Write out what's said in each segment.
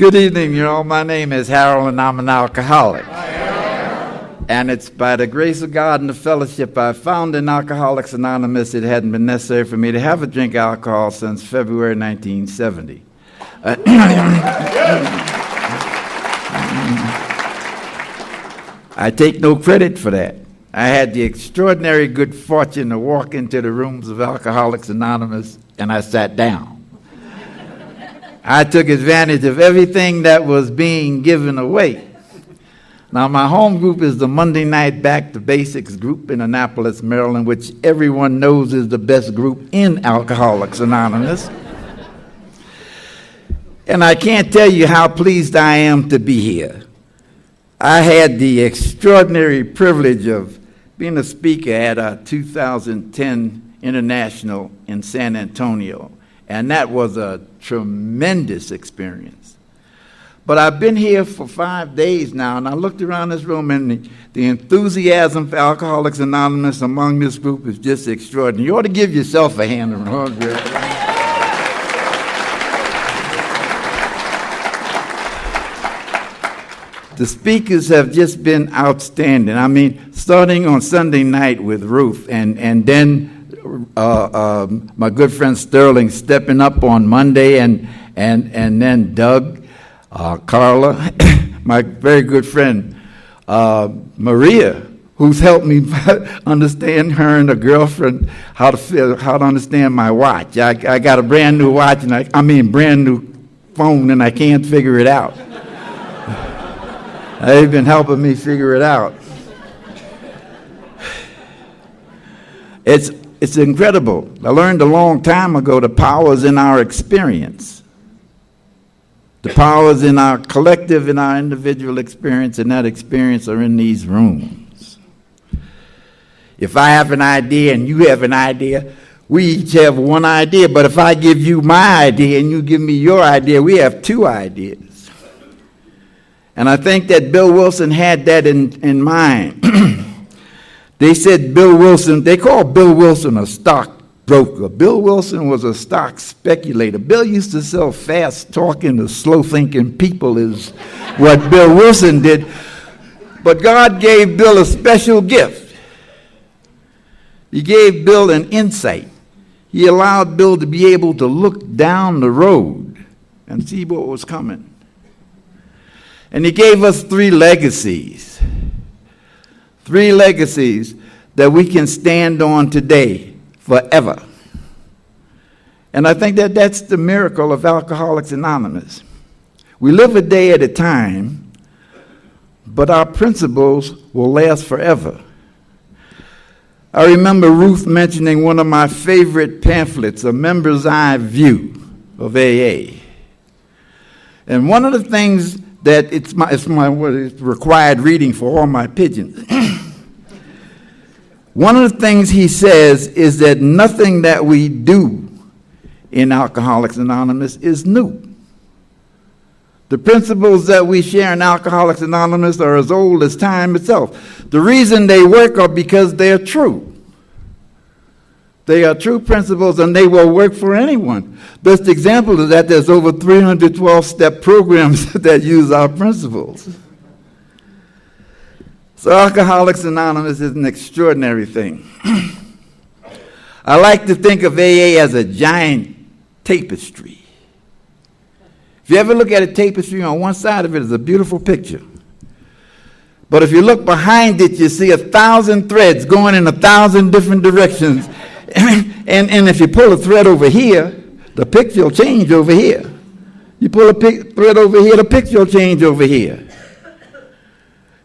Good evening, you all. My name is Harold, and I'm an alcoholic. And it's by the grace of God and the fellowship I found in Alcoholics Anonymous. It hadn't been necessary for me to have a drink of alcohol since February 1970. I take no credit for that. I had the extraordinary good fortune to walk into the rooms of Alcoholics Anonymous, and I sat down. I took advantage of everything that was being given away. Now, my home group is the Monday Night Back to Basics group in Annapolis, Maryland, which everyone knows is the best group in Alcoholics Anonymous. And I can't tell you how pleased I am to be here. I had the extraordinary privilege of being a speaker at a 2010 International in San Antonio, and that was a tremendous experience. But I've been here for 5 days now, and I looked around this room, and the enthusiasm for Alcoholics Anonymous among this group is just extraordinary. You ought to give yourself a hand around. The speakers have just been outstanding. I mean, starting on Sunday night with Ruth, and then my good friend Sterling stepping up on Monday, and then Doug, Carla, my very good friend Maria, who's helped me understand, her and a girlfriend, how to understand my watch. I got a brand new watch, and brand new phone, and I can't figure it out. They've been helping me figure it out. It's incredible. I learned a long time ago the power's in our experience. The power's in our collective, in our individual experience, and that experience are in these rooms. If I have an idea and you have an idea, we each have one idea, but if I give you my idea and you give me your idea, we have two ideas. And I think that Bill Wilson had that in mind. They said they called Bill Wilson a stockbroker. Bill Wilson was a stock speculator. Bill used to sell fast-talking to slow-thinking people is what Bill Wilson did. But God gave Bill a special gift. He gave Bill an insight. He allowed Bill to be able to look down the road and see what was coming. And he gave us three legacies that we can stand on today forever. And I think that that's the miracle of Alcoholics Anonymous. We live a day at a time, but our principles will last forever. I remember Ruth mentioning one of my favorite pamphlets, A Member's Eye View of AA. And one of the things that it's required reading for all my pigeons. One of the things he says is that nothing that we do in Alcoholics Anonymous is new. The principles that we share in Alcoholics Anonymous are as old as time itself. The reason they work are because they're true. They are true principles, and they will work for anyone. Best example of that, there's over 312-step programs that use our principles. So Alcoholics Anonymous is an extraordinary thing. I like to think of AA as a giant tapestry. If you ever look at a tapestry, on one side of it is a beautiful picture. But if you look behind it, you see 1,000 threads going in 1,000 different directions. And if you pull a thread over here, the picture will change over here. You pull a thread over here, the picture will change over here.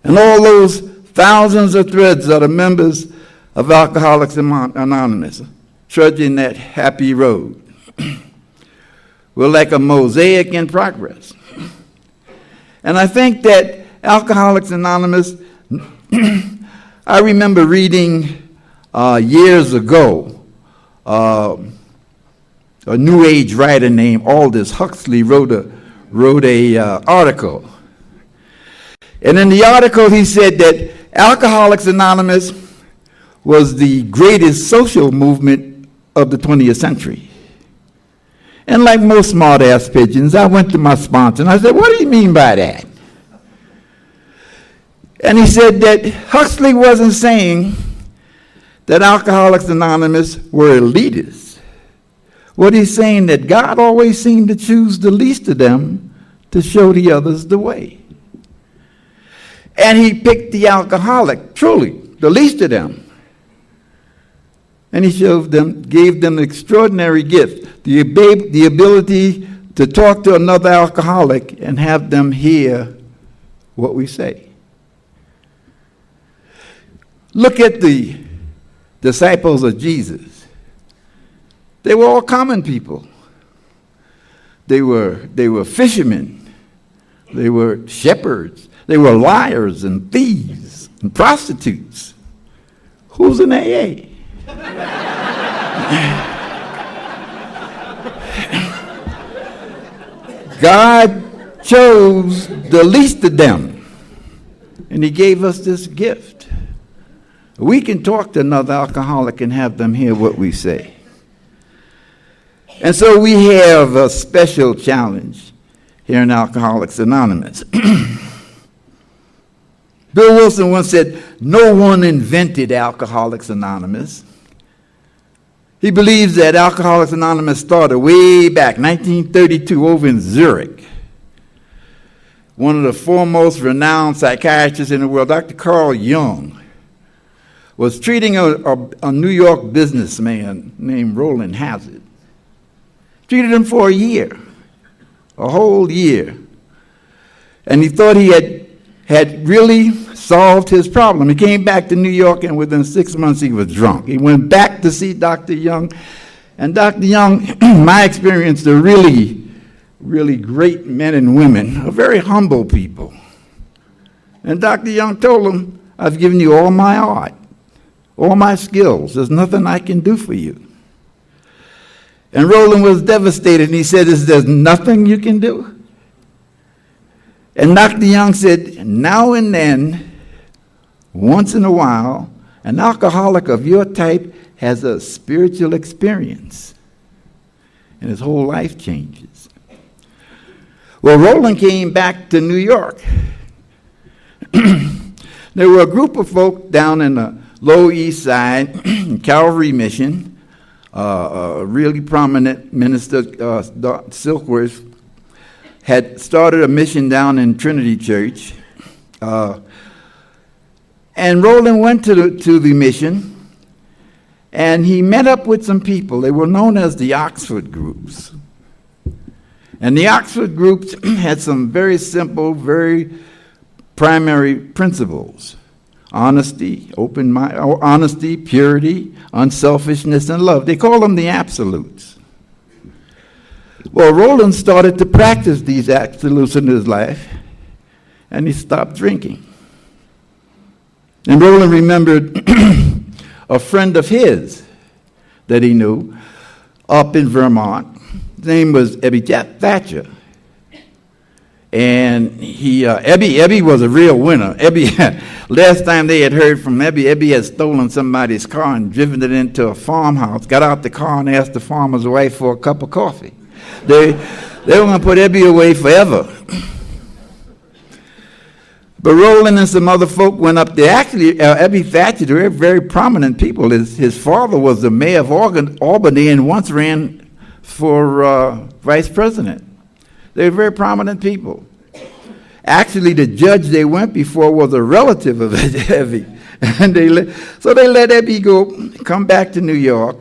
And all those thousands of threads are the members of Alcoholics Anonymous, trudging that happy road. We're like a mosaic in progress. And I think that Alcoholics Anonymous, I remember reading years ago, a New Age writer named Aldous Huxley wrote a article. And in the article he said that Alcoholics Anonymous was the greatest social movement of the 20th century. And like most smart-ass pigeons, I went to my sponsor and I said, what do you mean by that? And he said that Huxley wasn't saying that Alcoholics Anonymous were elitists. What he's saying that God always seemed to choose the least of them to show the others the way. And he picked the alcoholic, truly, the least of them. And he showed them, gave them an extraordinary gift, the ability to talk to another alcoholic and have them hear what we say. Look at the disciples of Jesus. They were all common people. They were fishermen. They were shepherds. They were liars and thieves and prostitutes. Who's in AA? God chose the least of them, and he gave us this gift. We can talk to another alcoholic and have them hear what we say. And so we have a special challenge here in Alcoholics Anonymous. Bill Wilson once said, no one invented Alcoholics Anonymous. He believes that Alcoholics Anonymous started way back, 1932, over in Zurich. One of the foremost renowned psychiatrists in the world, Dr. Carl Jung, was treating a New York businessman named Roland Hazard. Treated him for a whole year. And he thought he had really solved his problem. He came back to New York, and within 6 months he was drunk. He went back to see Dr. Young, and Dr. Young, my experience, they're really, really great men and women, are very humble people. And Dr. Young told him, I've given you all my art, all my skills. There's nothing I can do for you. And Roland was devastated, and he said, there's nothing you can do? And Dr. Young said, now and then, once in a while, an alcoholic of your type has a spiritual experience, and his whole life changes. Well, Roland came back to New York. There were a group of folk down in the Lower East Side, Calvary Mission, a really prominent minister, Silkworth, had started a mission down in Trinity Church. And Roland went to the mission, and he met up with some people. They were known as the Oxford groups. And the Oxford groups had some very simple, very primary principles. Honesty, honesty, purity, unselfishness, and love. They call them the absolutes. Well, Roland started to practice these absolutes in his life, and he stopped drinking. And Roland remembered a friend of his that he knew up in Vermont. His name was Ebby Thatcher. And Ebby was a real winner. Ebby, last time they had heard from Ebby had stolen somebody's car and driven it into a farmhouse, got out the car and asked the farmer's wife for a cup of coffee. They were going to put Ebby away forever. But Roland and some other folk went up there. Actually, Ebby Thatcher, they were very prominent people. His father was the mayor of Albany and once ran for vice president. They were very prominent people. Actually, the judge they went before was a relative of Ebby. And so they let Ebby come back to New York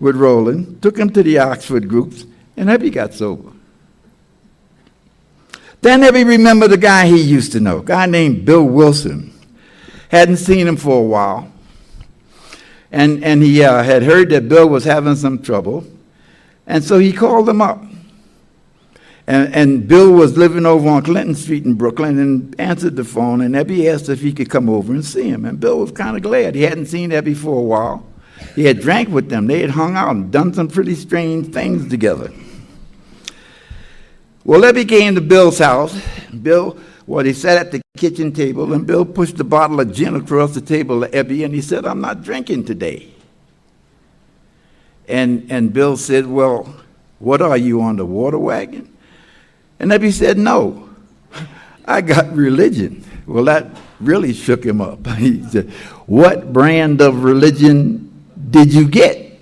with Roland, took him to the Oxford groups, and Ebby got sober. Then Ebby remembered a guy he used to know, a guy named Bill Wilson. Hadn't seen him for a while. And he had heard that Bill was having some trouble. And so he called him up. And Bill was living over on Clinton Street in Brooklyn and answered the phone, and Ebby asked if he could come over and see him. And Bill was kind of glad. He hadn't seen Ebby for a while. He had drank with them. They had hung out and done some pretty strange things together. Well, Ebby came to Bill's house. He sat at the kitchen table, and Bill pushed a bottle of gin across the table to Ebby, and he said, I'm not drinking today. And Bill said, well, What are you, on the water wagon? And Ebby said, no, I got religion. Well, that really shook him up. He said, what brand of religion did you get?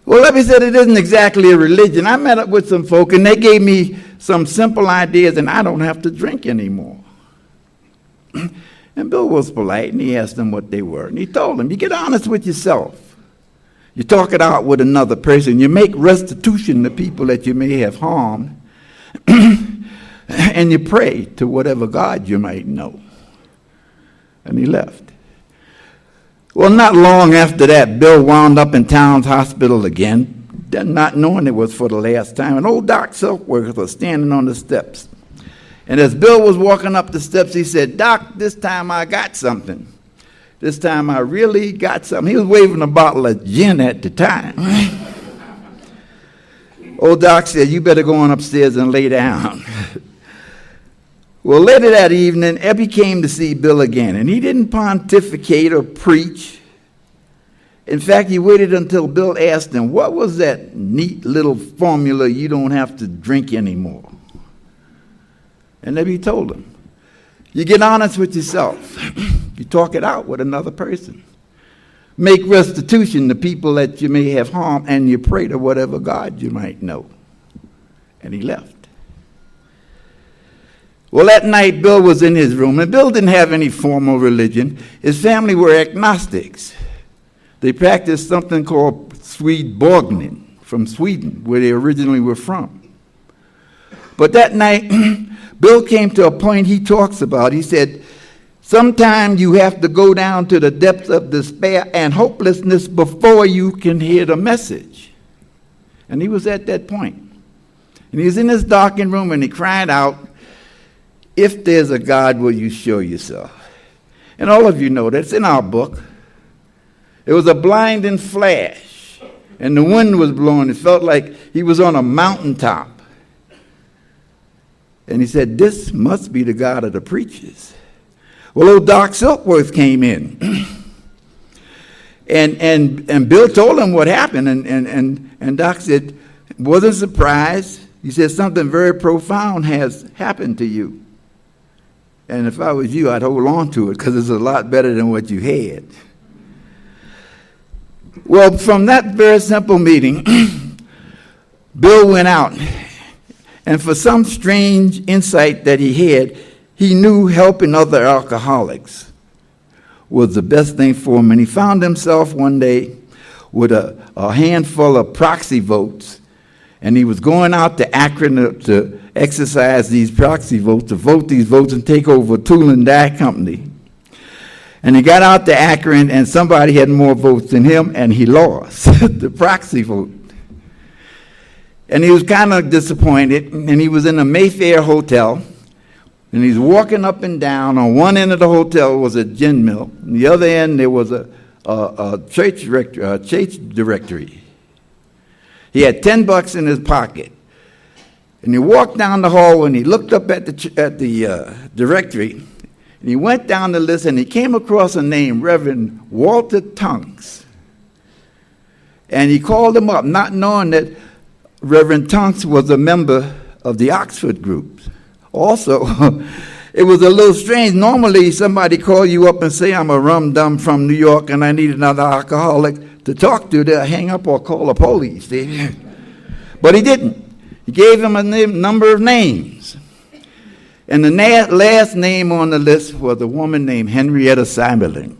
Well, Ebby said, it isn't exactly a religion. I met up with some folk, and they gave me some simple ideas, and I don't have to drink anymore. And Bill was polite, and he asked them what they were. And he told them, you get honest with yourself. You talk it out with another person. You make restitution to people that you may have harmed. And you pray to whatever God you might know. And he left. Well, not long after that, Bill wound up in Towns Hospital again, not knowing it was for the last time. And old Doc Silkworth was standing on the steps. And as Bill was walking up the steps, he said, Doc, this time I got something. This time I really got something. He was waving a bottle of gin at the time. Old Doc said, you better go on upstairs and lay down. Well, later that evening, Ebby came to see Bill again, and he didn't pontificate or preach. In fact, he waited until Bill asked him, what was that neat little formula you don't have to drink anymore? And Ebby told him, you get honest with yourself. You talk it out with another person. Make restitution to people that you may have harmed, and you pray to whatever God you might know. And he left. Well, that night, Bill was in his room, and Bill didn't have any formal religion. His family were agnostics. They practiced something called Swedenborgning from Sweden, where they originally were from. But that night, Bill came to a point he talks about. He said, sometimes you have to go down to the depths of despair and hopelessness before you can hear the message. And he was at that point. And he was in his darkened room, and he cried out, if there's a God, will you show yourself? And all of you know that. It's in our book. It was a blinding flash, and the wind was blowing. It felt like he was on a mountaintop. And he said, this must be the God of the preachers. Well, old Doc Silkworth came in. and Bill told him what happened, and Doc said, wasn't surprised. He said, something very profound has happened to you. And if I was you, I'd hold on to it, because it's a lot better than what you had. Well, from that very simple meeting, Bill went out. And for some strange insight that he had, he knew helping other alcoholics was the best thing for him. And he found himself one day with a handful of proxy votes. And he was going out to Akron to exercise these proxy votes, to vote these votes and take over a tool and die company. And he got out to Akron, and somebody had more votes than him, and he lost the proxy vote. And he was kind of disappointed, and he was in a Mayfair hotel, and he's walking up and down. On one end of the hotel was a gin mill. On the other end, there was a church directory. He had $10 in his pocket. And he walked down the hall, and he looked up at the directory, and he went down the list, and he came across a name, Reverend Walter Tunks. And he called him up, not knowing that Reverend Tunks was a member of the Oxford group. Also, it was a little strange. Normally, somebody call you up and say, I'm a rum-dum from New York, and I need another alcoholic to talk to. They'll hang up or call the police. But he didn't. He gave him a number of names. And the last name on the list was a woman named Henrietta Seiberling.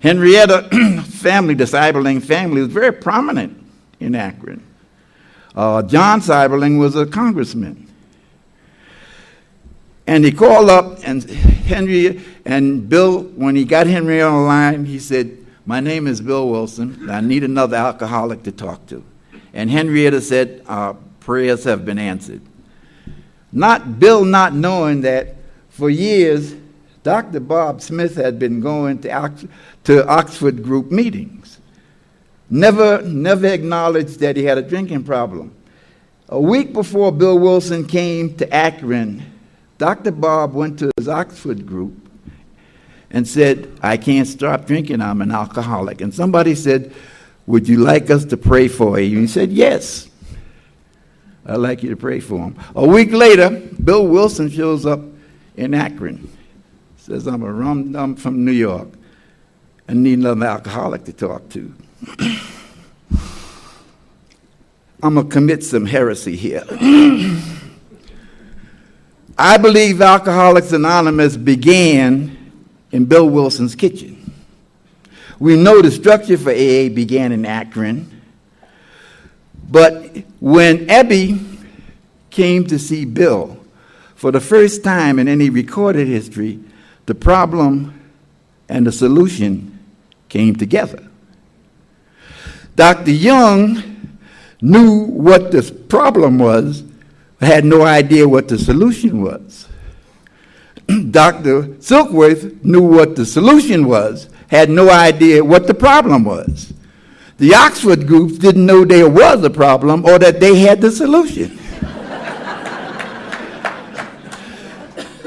Henrietta family, the Seiberling family, was very prominent in Akron. John Seiberling was a congressman. And he called up, and Henry and Bill, when he got Henry on the line, he said, my name is Bill Wilson. I need another alcoholic to talk to. And Henrietta said, our prayers have been answered. Bill not knowing that for years, Dr. Bob Smith had been going to Oxford group meetings. Never acknowledged that he had a drinking problem. A week before Bill Wilson came to Akron, Dr. Bob went to his Oxford group and said, I can't stop drinking, I'm an alcoholic. And somebody said, would you like us to pray for you? And he said, yes, I'd like you to pray for him. A week later, Bill Wilson shows up in Akron. Says, I'm from New York. I need another alcoholic to talk to. I'm going to commit some heresy here. I believe Alcoholics Anonymous began in Bill Wilson's kitchen. We know the structure for AA began in Akron. But when Ebby came to see Bill for the first time in any recorded history, the problem and the solution came together. Dr. Young knew what the problem was, had no idea what the solution was. Dr. Silkworth knew what the solution was, had no idea what the problem was. The Oxford groups didn't know there was a problem or that they had the solution.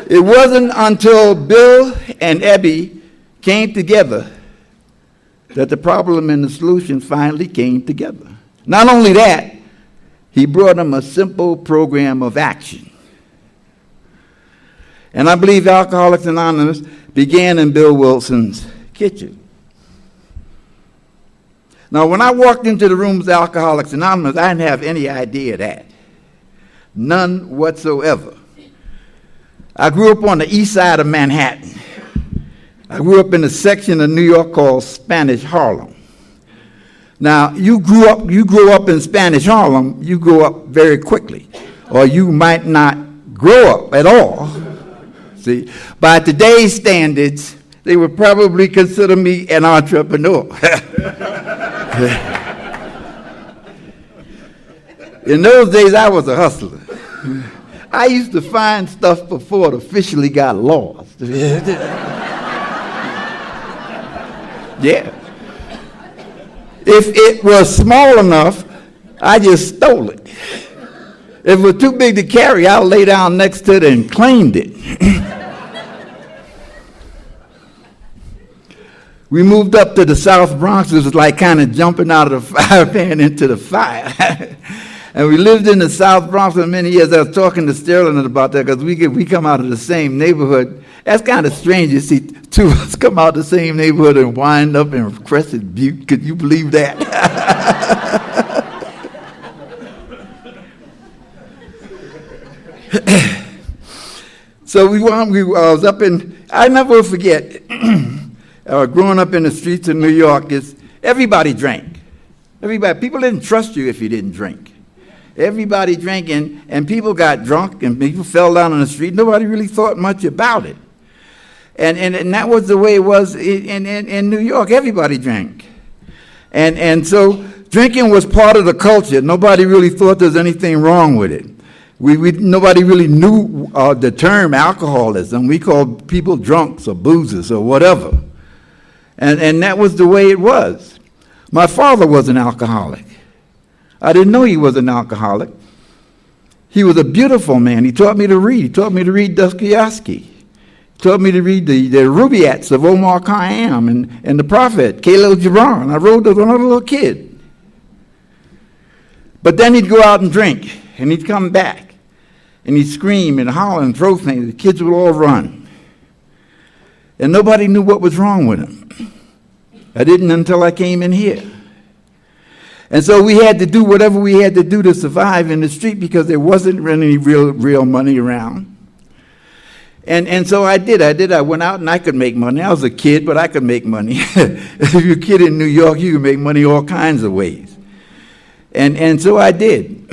It wasn't until Bill and Ebby came together that the problem and the solution finally came together. Not only that, he brought them a simple program of action. And I believe Alcoholics Anonymous began in Bill Wilson's kitchen. Now, when I walked into the rooms of Alcoholics Anonymous, I didn't have any idea of that. None whatsoever. I grew up on the east side of Manhattan. I grew up in a section of New York called Spanish Harlem. Now, you grow up in Spanish Harlem, you grow up very quickly, or you might not grow up at all. See, by today's standards, they would probably consider me an entrepreneur. In those days, I was a hustler. I used to find stuff before it officially got lost. Yeah. If it was small enough, I just stole it. If it was too big to carry, I lay down next to it and claimed it. We moved up to the South Bronx. It was like kind of jumping out of the fire pan into the fire. And we lived in the South Bronx for many years. I was talking to Sterling about that because we come out of the same neighborhood. That's kind of strange. You see two of us come out of the same neighborhood and wind up in Crescent Butte. Could you believe that? So I was up in, I never forget, growing up in the streets of New York, everybody drank. People didn't trust you if you didn't drink. Everybody drank, and people got drunk, and people fell down on the street. Nobody really thought much about it. And that was the way it was in New York. Everybody drank. And so drinking was part of the culture. Nobody really thought there was anything wrong with it. Nobody really knew the term alcoholism. We called people drunks or boozers or whatever. And that was the way it was. My father was an alcoholic. I didn't know he was an alcoholic. He was a beautiful man. He taught me to read. He taught me to read Dostoevsky. He taught me to read the Rubaiyats of Omar Khayyam and the Prophet, Khalil Gibran. I wrote those when I was a little kid. But then he'd go out and drink, and he'd come back, and he'd scream and holler and throw things. The kids would all run. And nobody knew what was wrong with him. I didn't until I came in here. And so we had to do whatever we had to do to survive in the street because there wasn't any real money around. And so I did. I went out and I could make money. I was a kid, but I could make money. If you're a kid in New York, you can make money all kinds of ways. And so I did.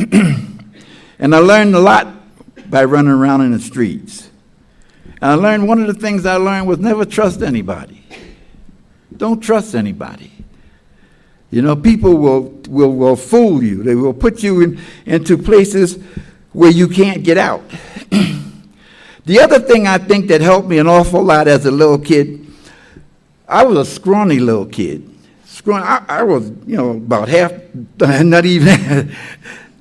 And I learned a lot by running around in the streets. And I learned, one of the things I learned was never trust anybody. Don't trust anybody. You know, people will fool you. They will put you into places where you can't get out. The other thing I think that helped me an awful lot as a little kid, I was a scrawny little kid. I was, about half, not even,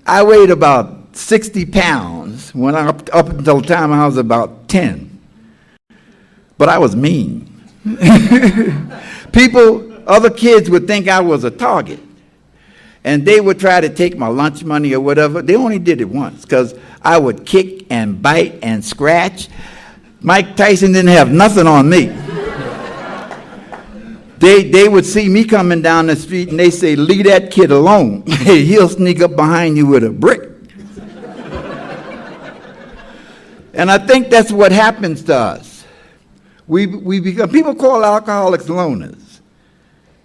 I weighed about 60 pounds when up until the time I was about 10. But I was mean. Other kids would think I was a target. And they would try to take my lunch money or whatever. They only did it once because I would kick and bite and scratch. Mike Tyson didn't have nothing on me. They would see me coming down the street and they say, leave that kid alone. He'll sneak up behind you with a brick. And I think that's what happens to us. We become, people call alcoholics loners.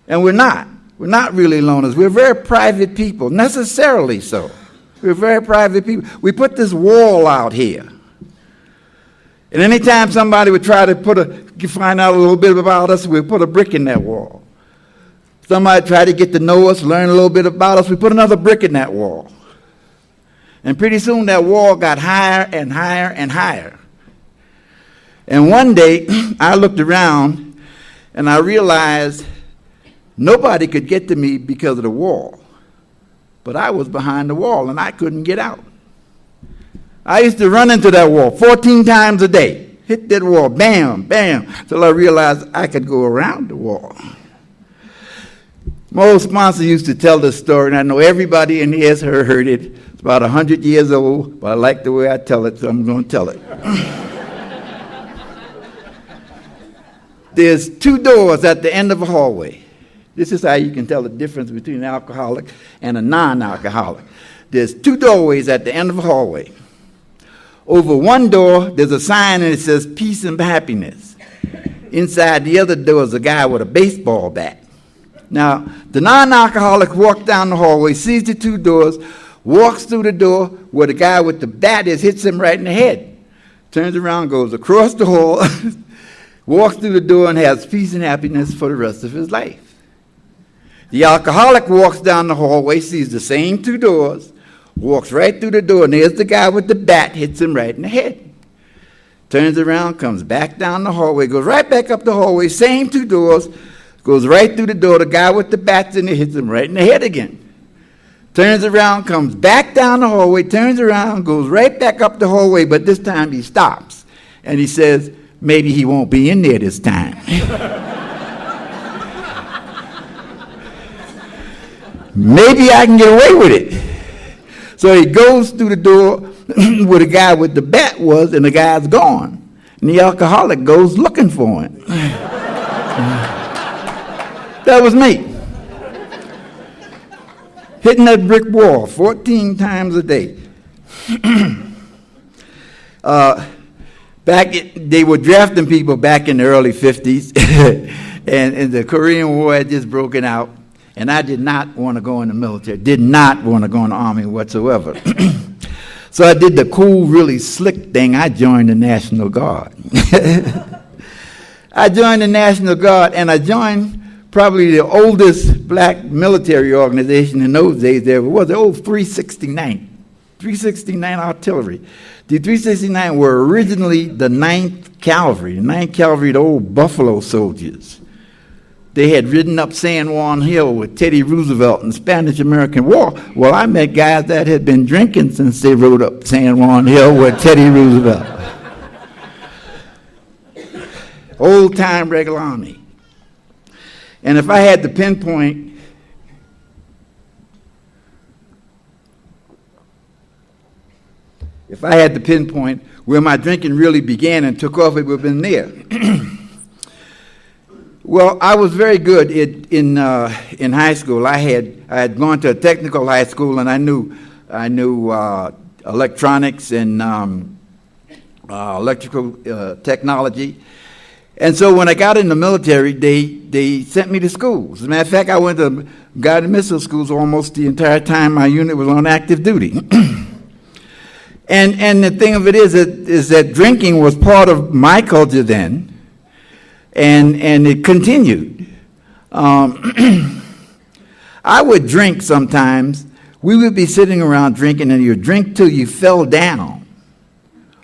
And we're not. We're not really loners. We're very private people, necessarily so. We're very private people. We put this wall out here. And anytime somebody would try to find out a little bit about us, we put a brick in that wall. Somebody tried to get to know us, learn a little bit about us, we put another brick in that wall. And pretty soon that wall got higher and higher and higher. And one day, I looked around and I realized nobody could get to me because of the wall. But I was behind the wall and I couldn't get out. I used to run into that wall 14 times a day. Hit that wall, bam, bam, till I realized I could go around the wall. My old sponsor used to tell this story, and I know everybody in here has heard it. It's about 100 years old, but I like the way I tell it, so I'm going to tell it. There's two doors at the end of a hallway. This is how you can tell the difference between an alcoholic and a non-alcoholic. There's two doorways at the end of a hallway. Over one door, there's a sign and it says peace and happiness. Inside the other door is a guy with a baseball bat. Now, the non-alcoholic walks down the hallway, sees the two doors, walks through the door where the guy with the bat is, hits him right in the head. Turns around, goes across the hall, walks through the door and has peace and happiness for the rest of his life. The alcoholic walks down the hallway, sees the same two doors, walks right through the door, and there's the guy with the bat, hits him right in the head. Turns around, comes back down the hallway, goes right back up the hallway, same two doors, goes right through the door, the guy with the bat's in it, hits him right in the head again. Turns around, comes back down the hallway, turns around, goes right back up the hallway, but this time he stops. And he says, maybe he won't be in there this time. Maybe I can get away with it. So he goes through the door where the guy with the bat was, and the guy's gone. And the alcoholic goes looking for him. That was me. Hitting that brick wall 14 times a day. They were drafting people back in the early 50s, and the Korean War had just broken out. And I did not want to go in the military, did not want to go in the army whatsoever. So I did the cool, really slick thing. I joined the National Guard. I joined the National Guard, and I joined probably the oldest black military organization in those days there was, the old 369 artillery. The 369 were originally the 9th Cavalry. The 9th Cavalry, the old Buffalo soldiers. They had ridden up San Juan Hill with Teddy Roosevelt in the Spanish-American War. Well, I met guys that had been drinking since they rode up San Juan Hill with Teddy Roosevelt. Old-time regular army. And if I had to pinpoint where my drinking really began and took off, it would have been there. Well, I was very good in high school. I had gone to a technical high school, and I knew electronics and electrical technology. And so when I got in the military, they sent me to schools. As a matter of fact, I went to guided missile schools almost the entire time my unit was on active duty. And the thing of it is that drinking was part of my culture then. And it continued. I would drink sometimes. We would be sitting around drinking, and you'd drink till you fell down,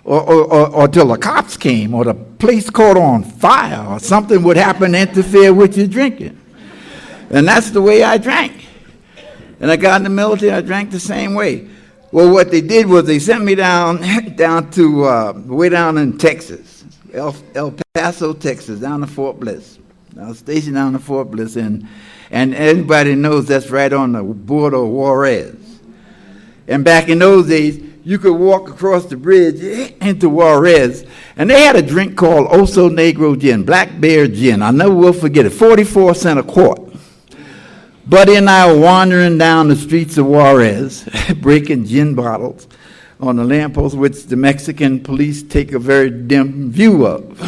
or till the cops came, or the place caught on fire, or something would happen to interfere with your drinking. And that's the way I drank. And I got in the military, I drank the same way. Well, what they did was they sent me down to way down in Texas. El Paso, Texas, down to Fort Bliss. I was stationed down to Fort Bliss, and And everybody knows that's right on the border of Juarez. And back in those days, you could walk across the bridge into Juarez, and they had a drink called Oso Negro Gin, Black Bear Gin. I never will forget it, 44 cents a quart. Buddy and I were wandering down the streets of Juarez, breaking gin bottles on the lamppost, which the Mexican police take a very dim view of.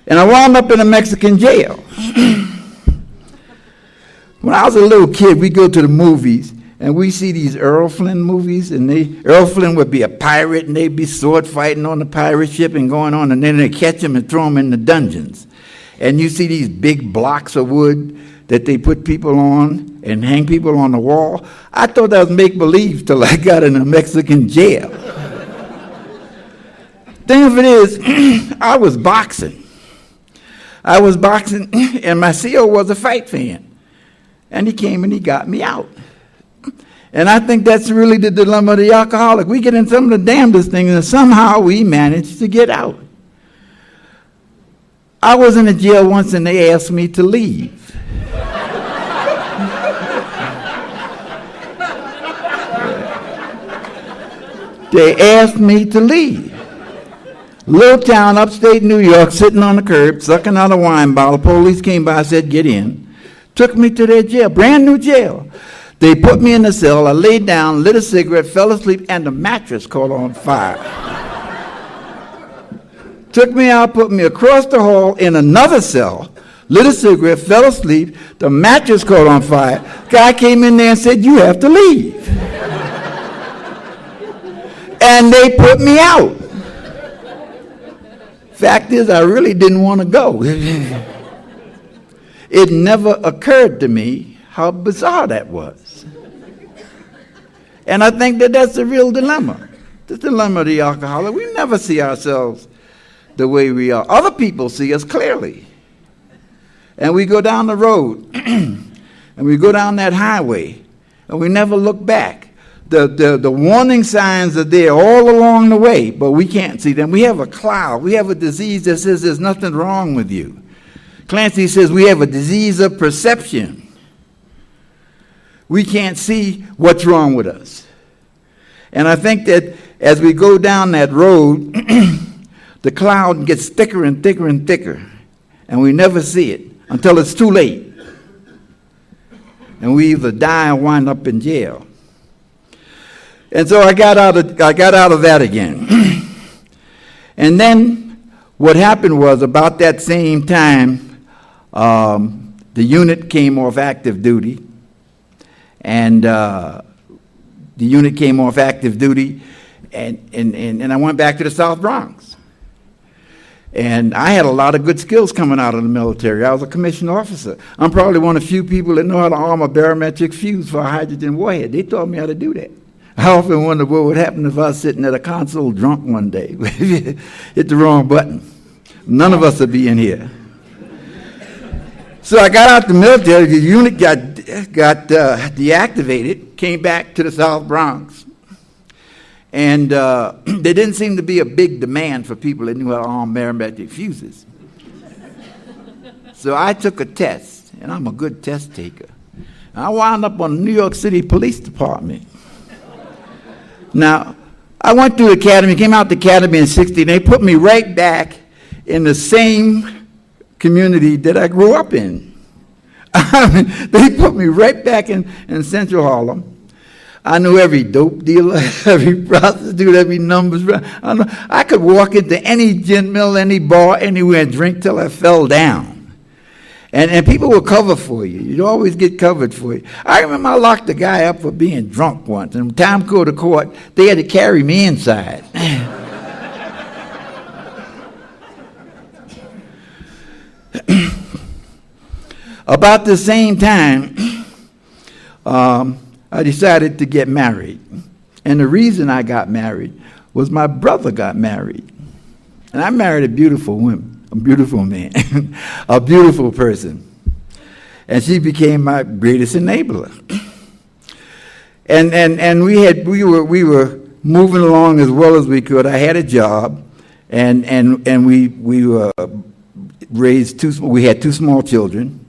And I wound up in a Mexican jail. When I was a little kid, we go to the movies, and we see these Errol Flynn movies, and Errol Flynn would be a pirate, and they'd be sword fighting on the pirate ship and going on, and then they catch him and throw him in the dungeons. And you see these big blocks of wood that they put people on and hang people on the wall. I thought that was make-believe till I got in a Mexican jail. Thing of it is, I was boxing, and my CO was a fight fan. And he came and he got me out. And I think that's really the dilemma of the alcoholic. We get in some of the damnedest things, and somehow we manage to get out. I was in a jail once, and they asked me to leave. They asked me to leave. Little town, upstate New York, sitting on the curb, sucking out a wine bottle. Police came by, said, get in. Took me to their jail, brand new jail. They put me in the cell. I laid down, lit a cigarette, fell asleep, and the mattress caught on fire. Took me out, put me across the hall in another cell, lit a cigarette, fell asleep, the mattress caught on fire. Guy came in there and said, you have to leave. And they put me out. Fact is, I really didn't want to go. It never occurred to me how bizarre that was. And I think that that's the real dilemma. The dilemma of the alcoholic. We never see ourselves the way we are. Other people see us clearly. And we go down the road, and we go down that highway, and we never look back. The warning signs are there all along the way, but we can't see them. We have a cloud. We have a disease that says there's nothing wrong with you. Clancy says we have a disease of perception. We can't see what's wrong with us. And I think that as we go down that road, the cloud gets thicker and thicker and thicker, and we never see it until it's too late. And we either die or wind up in jail. And so I got out of that again. And then what happened was about that same time, the unit came off active duty. And the unit came off active duty, and I went back to the South Bronx. And I had a lot of good skills coming out of the military. I was a commissioned officer. I'm probably one of the few people that know how to arm a barometric fuse for a hydrogen warhead. They taught me how to do that. I often wonder what would happen if I was sitting at a console drunk one day. Hit the wrong button. None of us would be in here. So I got out the military. The unit got deactivated, came back to the South Bronx. And there didn't seem to be a big demand for people that knew how to arm barometric fuses. So I took a test, and I'm a good test taker. I wound up on the New York City Police Department. Now, I went through the academy, came out the academy in 60, and they put me right back in the same community that I grew up in. They put me right back in Central Harlem. I knew every dope dealer, every prostitute, every numbers. I could walk into any gin mill, any bar, anywhere and drink till I fell down. And people will cover for you. You'd always get covered for you. I remember I locked a guy up for being drunk once. And when time go to court, they had to carry me inside. About the same time, I decided to get married. And the reason I got married was my brother got married. And I married a beautiful woman. A beautiful man, a beautiful person. And she became my greatest enabler. And we were moving along as well as we could. I had a job, and we were raised we had two small children.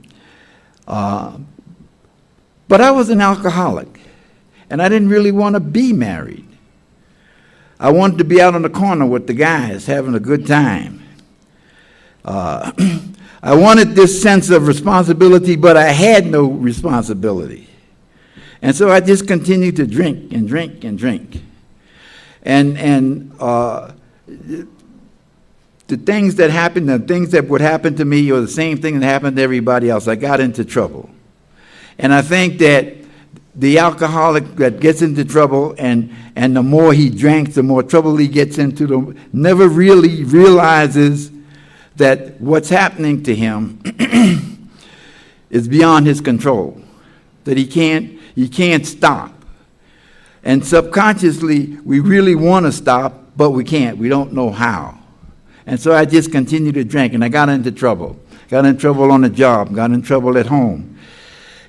But I was an alcoholic, and I didn't really want to be married. I wanted to be out on the corner with the guys having a good time. I wanted this sense of responsibility, but I had no responsibility. And so I just continued to drink and drink and drink. And the things that happened, the things that would happen to me, or the same thing that happened to everybody else, I got into trouble. And I think that the alcoholic that gets into trouble, and the more he drinks, the more trouble he gets into, never really realizes that what's happening to him is beyond his control, that he can't stop. And subconsciously, we really want to stop, but we can't. We don't know how. And so I just continued to drink, and I got into trouble. Got in trouble on the job, got in trouble at home.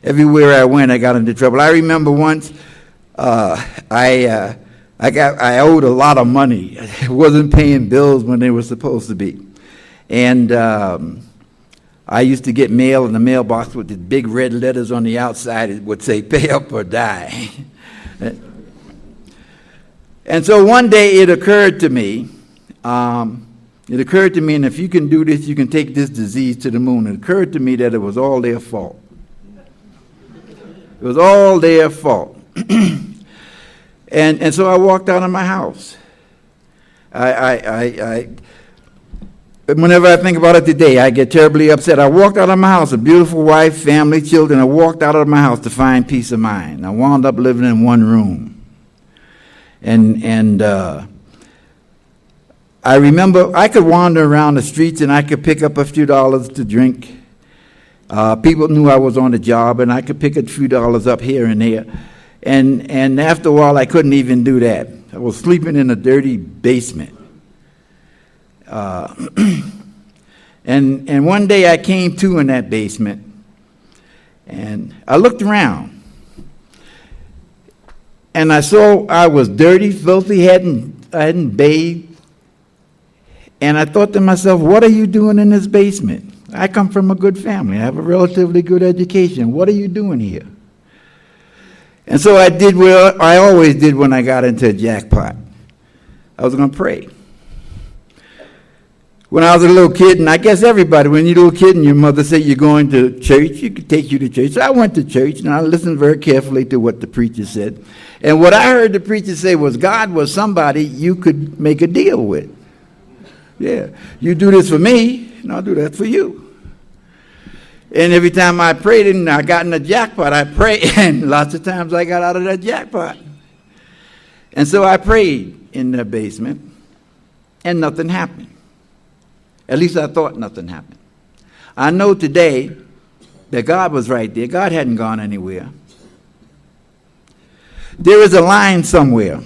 Everywhere I went, I got into trouble. I remember once I owed a lot of money. I wasn't paying bills when they were supposed to be. And I used to get mail in the mailbox with the big red letters on the outside. It would say, "Pay up or die." And so one day it occurred to me, and if you can do this, you can take this disease to the moon. It occurred to me that it was all their fault. It was all their fault. And so I walked out of my house. Whenever I think about it today, I get terribly upset. I walked out of my house, a beautiful wife, family, children. I walked out of my house to find peace of mind. I wound up living in one room. And I remember I could wander around the streets and I could pick up a few dollars to drink. People knew I was on the job, and I could pick a few dollars up here and there. And after a while, I couldn't even do that. I was sleeping in a dirty basement. And one day I came to in that basement, and I looked around. And I saw I was dirty, filthy, I hadn't bathed. And I thought to myself, what are you doing in this basement? I come from a good family. I have a relatively good education. What are you doing here? And so I did what I always did when I got into a jackpot. I was going to pray. When I was a little kid, and I guess everybody, when you're a little kid and your mother said you're going to church, she could take you to church. So I went to church, and I listened very carefully to what the preacher said. And what I heard the preacher say was God was somebody you could make a deal with. Yeah, you do this for me, and I'll do that for you. And every time I prayed and I got in the jackpot, I prayed, and lots of times I got out of that jackpot. And so I prayed in the basement, and nothing happened. At least I thought nothing happened. I know today that God was right there. God hadn't gone anywhere. There is a line somewhere.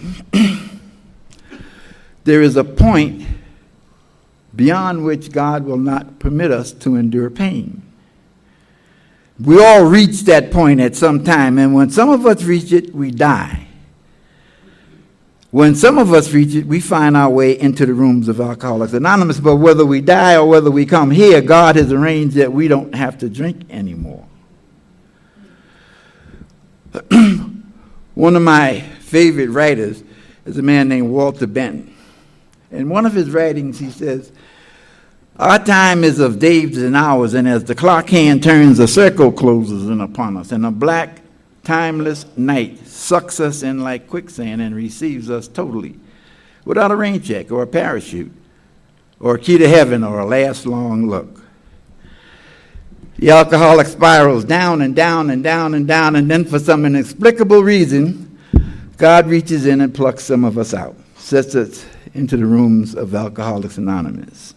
There is a point beyond which God will not permit us to endure pain. We all reach that point at some time, and when some of us reach it, we die. When some of us reach it, we find our way into the rooms of Alcoholics Anonymous, but whether we die or whether we come here, God has arranged that we don't have to drink anymore. One of my favorite writers is a man named Walter Benton. In one of his writings, he says, "Our time is of days and hours, and as the clock hand turns, a circle closes in upon us, and a black, timeless night sucks us in like quicksand and receives us totally, without a rain check or a parachute or a key to heaven or a last long look." The alcoholic spirals down and down and down and down, and then for some inexplicable reason, God reaches in and plucks some of us out, sets us into the rooms of Alcoholics Anonymous.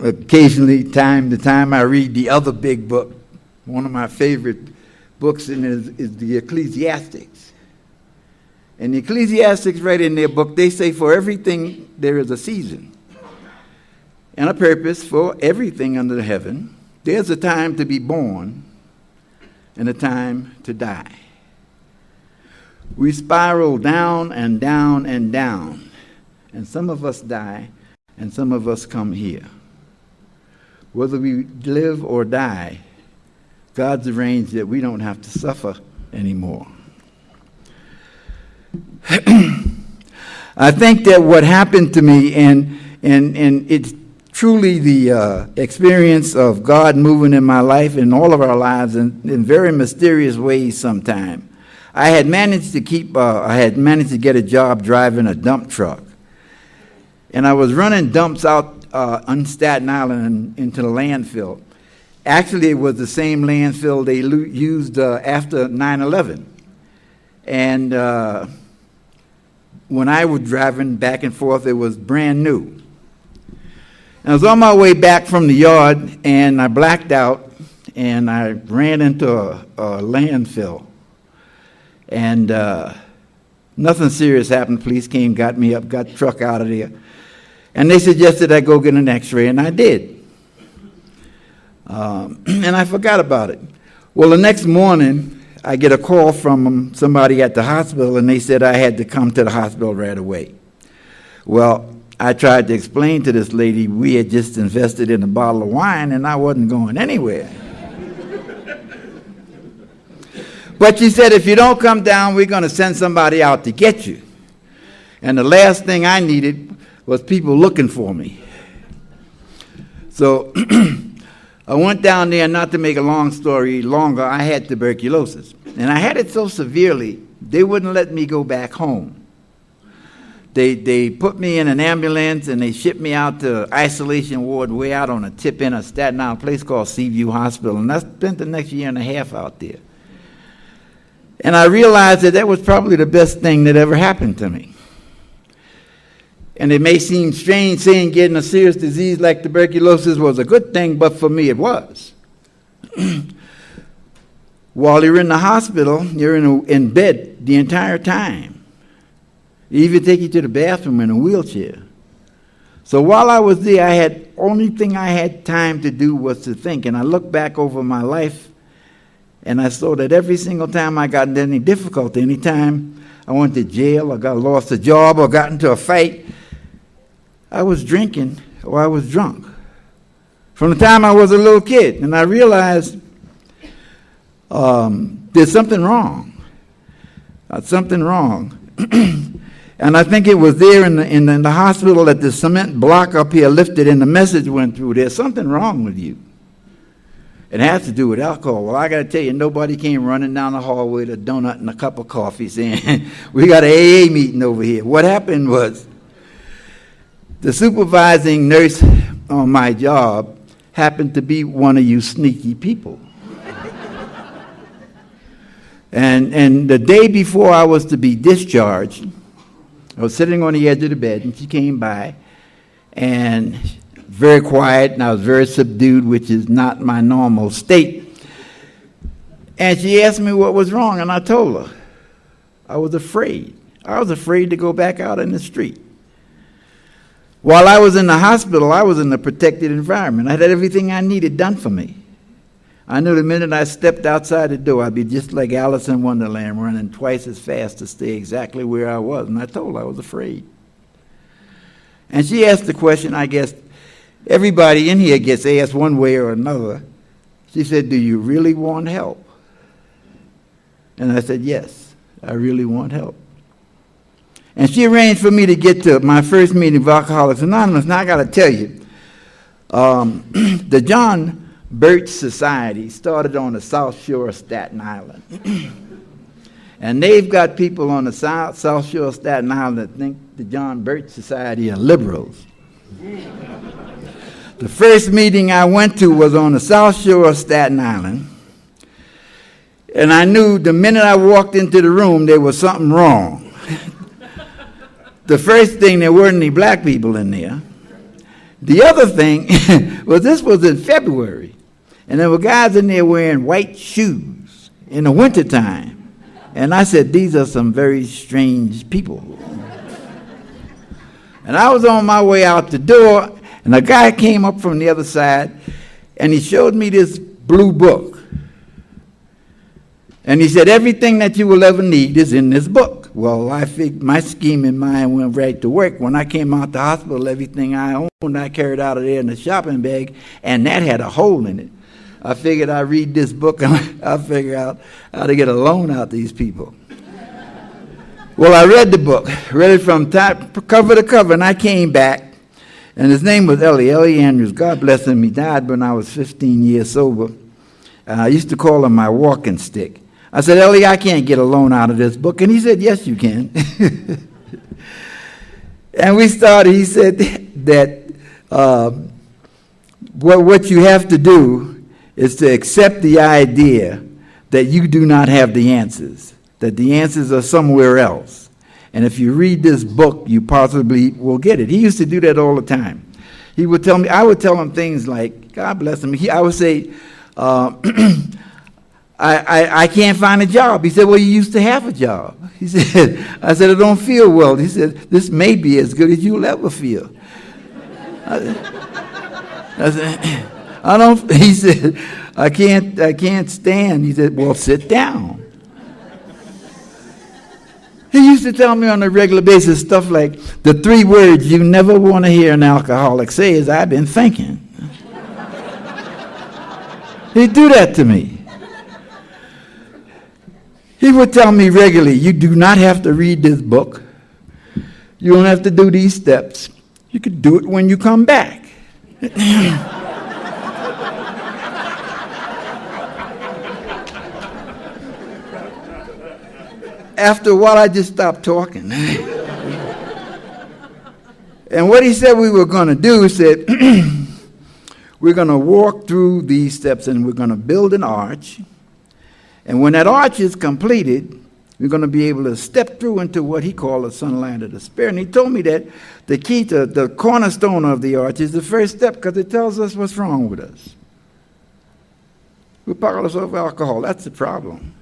Occasionally, time to time, I read the other big book. One of my favorite books is the Ecclesiastics. And the Ecclesiastics write in their book, they say for everything there is a season and a purpose for everything under heaven. There's a time to be born and a time to die. We spiral down and down and down, and some of us die and some of us come here. whether we live or die, God's arranged that we don't have to suffer anymore. I think that what happened to me, and it's truly the experience of God moving in my life and all of our lives in very mysterious ways sometimes. I had managed to get a job driving a dump truck. And I was running dumps out on Staten Island into the landfill. Actually, it was the same landfill they used after 9/11. And when I was driving back and forth, it was brand new. And I was on my way back from the yard, and I blacked out, and I ran into a landfill. And nothing serious happened. Police came, got me up, got the truck out of there. And they suggested I go get an x-ray, and I did. And I forgot about it. Well, the next morning, I get a call from somebody at the hospital, and they said I had to come to the hospital right away. Well, I tried to explain to this lady we had just invested in a bottle of wine, and I wasn't going anywhere. But she said, if you don't come down, we're going to send somebody out to get you. And the last thing I needed was people looking for me. So I went down there, not to make a long story longer, I had tuberculosis. And I had it so severely, they wouldn't let me go back home. They put me in an ambulance, and they shipped me out to isolation ward way out on a tip end of Staten Island, a place called Seaview Hospital. And I spent the next year and a half out there. And I realized that was probably the best thing that ever happened to me. And it may seem strange saying getting a serious disease like tuberculosis was a good thing, but for me it was. While you're in the hospital, you're in bed the entire time. They even take you to the bathroom in a wheelchair. So while I was there, only thing I had time to do was to think. And I looked back over my life, and I saw that every single time I got into any difficulty, any time I went to jail or lost a job or got into a fight, I was drinking or I was drunk. From the time I was a little kid, and I realized there's something wrong. Something wrong. And I think it was there in the hospital that the cement block up here lifted and the message went through. There's something wrong with you. It has to do with alcohol. Well, I got to tell you, nobody came running down the hallway with a donut and a cup of coffee saying, we got an AA meeting over here. What happened was the supervising nurse on my job happened to be one of you sneaky people. And the day before I was to be discharged, I was sitting on the edge of the bed, and she came by, and very quiet, and I was very subdued, which is not my normal state. And she asked me what was wrong, and I told her. I was afraid. I was afraid to go back out in the street. While I was in the hospital, I was in a protected environment. I had everything I needed done for me. I knew the minute I stepped outside the door, I'd be just like Alice in Wonderland, running twice as fast to stay exactly where I was. And I told her I was afraid. And she asked the question, I guess, everybody in here gets asked one way or another. She said, do you really want help? And I said, yes, I really want help. And she arranged for me to get to my first meeting of Alcoholics Anonymous. Now, I got to tell you, the John Birch Society started on the South Shore of Staten Island. And they've got people on the South Shore of Staten Island that think the John Birch Society are liberals. The first meeting I went to was on the South Shore of Staten Island. And I knew the minute I walked into the room, there was something wrong. The first thing, there weren't any black people in there. The other thing was this was in February. And there were guys in there wearing white shoes in the wintertime. And I said, these are some very strange people. And I was on my way out the door, and a guy came up from the other side, and he showed me this blue book. And he said, everything that you will ever need is in this book. Well, I figured my scheme in mind went right to work. When I came out the hospital, everything I owned, I carried out of there in the shopping bag, and that had a hole in it. I figured I'd read this book and I'll figure out how to get a loan out these people. Well, I read the book, read it from cover to cover, and I came back, and his name was Ellie Andrews. God bless him. He died when I was 15 years sober. I used to call him my walking stick. I said, Ellie, I can't get a loan out of this book. And he said, yes, you can. And we started, he said that what you have to do is to accept the idea that you do not have the answers, that the answers are somewhere else. And if you read this book, you possibly will get it. He used to do that all the time. He would tell me, I would tell him things like, God bless him, I would say, I can't find a job. He said, well, you used to have a job. He said, I said, I don't feel well. He said, this may be as good as you'll ever feel. I said, I don't, he said, I can't stand. He said, well, sit down. He used to tell me on a regular basis stuff like, the 3 words you never want to hear an alcoholic say is, I've been thinking. He'd do that to me. He would tell me regularly, you do not have to read this book. You don't have to do these steps. You could do it when you come back. After a while, I just stopped talking. And what he said we were going to do, he said, we're going to walk through these steps and we're going to build an arch. And when that arch is completed, we're going to be able to step through into what he called the sunlight of the Spirit. And he told me that the key to the cornerstone of the arch is the first step because it tells us what's wrong with us. We're powerless over alcohol. That's the problem.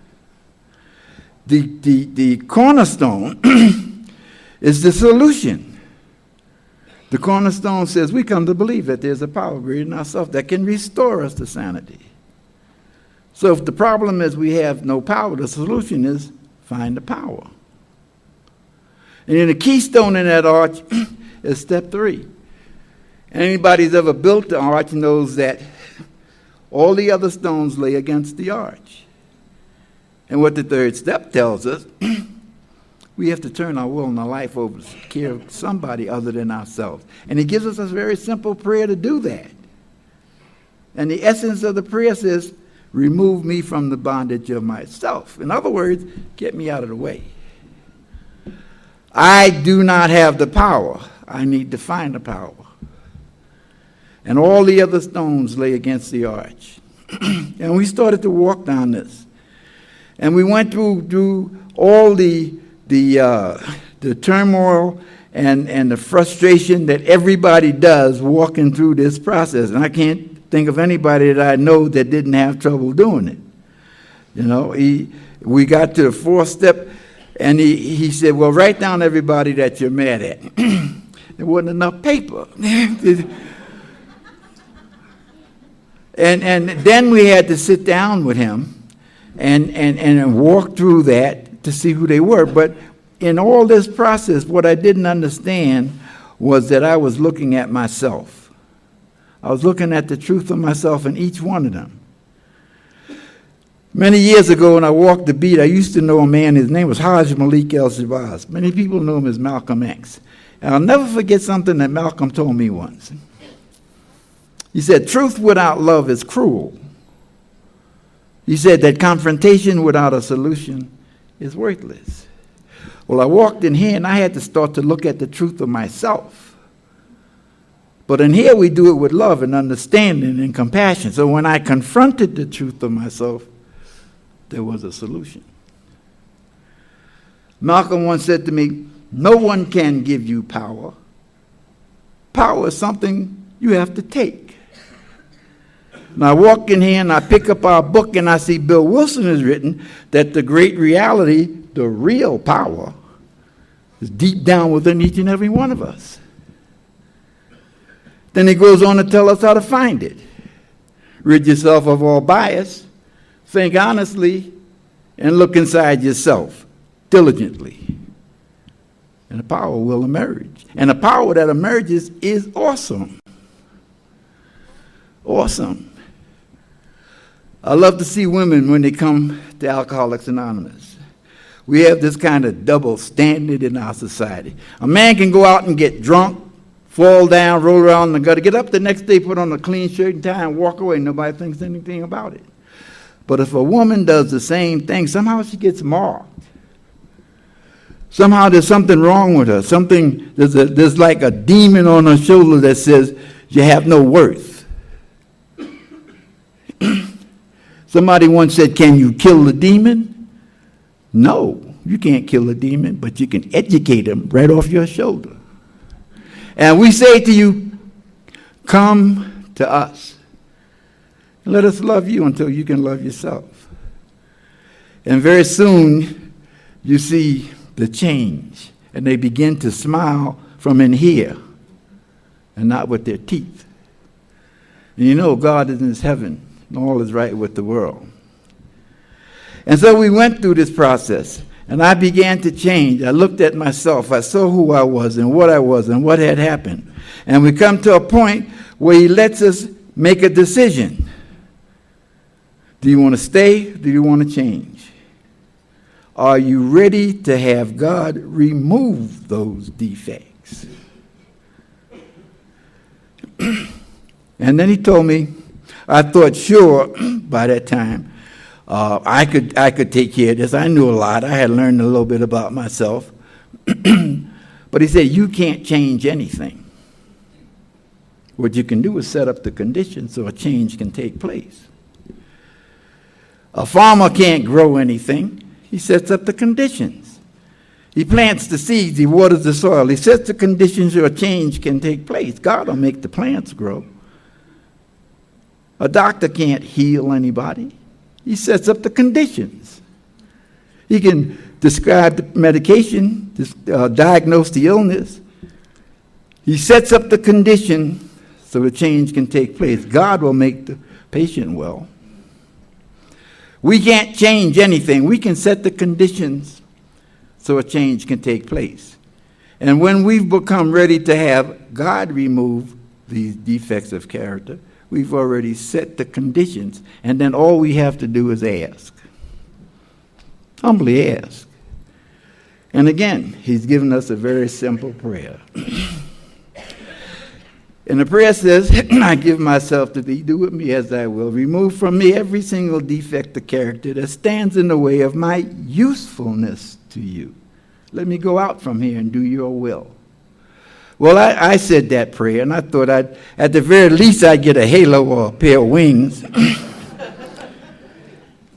The cornerstone is the solution. The cornerstone says we come to believe that there's a power greater than ourselves that can restore us to sanity. So if the problem is we have no power, the solution is find the power. And then the keystone in that arch is step 3. Anybody who's ever built the arch knows that all the other stones lay against the arch. And what the 3rd step tells us, we have to turn our will and our life over to care of somebody other than ourselves. And he gives us a very simple prayer to do that. And the essence of the prayer says, remove me from the bondage of myself. In other words, get me out of the way. I do not have the power. I need to find the power. And all the other stones lay against the arch. And we started to walk down this. And we went through all the turmoil and the frustration that everybody does walking through this process. And I can't think of anybody that I know that didn't have trouble doing it. You know, we got to the 4th step, and he said, well, write down everybody that you're mad at. There wasn't enough paper. and then we had to sit down with him and walk through that to see who they were. But in all this process, what I didn't understand was that I was looking at myself. I was looking at the truth of myself in each one of them. Many years ago when I walked the beat, I used to know a man, his name was Haj Malik El-Shabazz. Many people knew him as Malcolm X. And I'll never forget something that Malcolm told me once. He said, truth without love is cruel. He said that confrontation without a solution is worthless. Well, I walked in here and I had to start to look at the truth of myself. But in here we do it with love and understanding and compassion. So when I confronted the truth of myself, there was a solution. Malcolm once said to me, no one can give you power. Power is something you have to take. And I walk in here and I pick up our book and I see Bill Wilson has written that the great reality, the real power, is deep down within each and every one of us. Then he goes on to tell us how to find it. Rid yourself of all bias, think honestly, and look inside yourself diligently. and the power will emerge. And the power that emerges is awesome. Awesome. I love to see women when they come to Alcoholics Anonymous. We have this kind of double standard in our society. A man can go out and get drunk, fall down, roll around in the gutter, get up the next day, put on a clean shirt and tie, and walk away. Nobody thinks anything about it. But if a woman does the same thing, somehow she gets marked. Somehow there's something wrong with her. There's like a demon on her shoulder that says, you have no worth. Somebody once said, can you kill the demon? No, you can't kill a demon, but you can educate him right off your shoulder. And we say to you, come to us. Let us love you until you can love yourself. And very soon, you see the change. And they begin to smile from in here and not with their teeth. And you know God is in his heaven and all is right with the world. And so we went through this process. And I began to change. I looked at myself. I saw who I was and what had happened. And we come to a point where he lets us make a decision. Do you want to stay? Do you want to change? Are you ready to have God remove those defects? And then he told me, I thought sure by that time, I could take care of this. I knew a lot. I had learned a little bit about myself. But he said, you can't change anything. What you can do is set up the conditions so a change can take place. A farmer can't grow anything. He sets up the conditions. He plants the seeds. He waters the soil. He sets the conditions so a change can take place. God will make the plants grow. A doctor can't heal anybody. He sets up the conditions. He can describe the medication, diagnose the illness. He sets up the condition so the change can take place. God will make the patient well. We can't change anything. We can set the conditions so a change can take place. And when we've become ready to have God remove these defects of character, we've already set the conditions, and then all we have to do is ask. Humbly ask. And again, he's given us a very simple prayer. And the prayer says, I give myself to thee, do with me as I will. Remove from me every single defect of character that stands in the way of my usefulness to you. Let me go out from here and do your will. Well, I said that prayer, and I thought at the very least I'd get a halo or a pair of wings.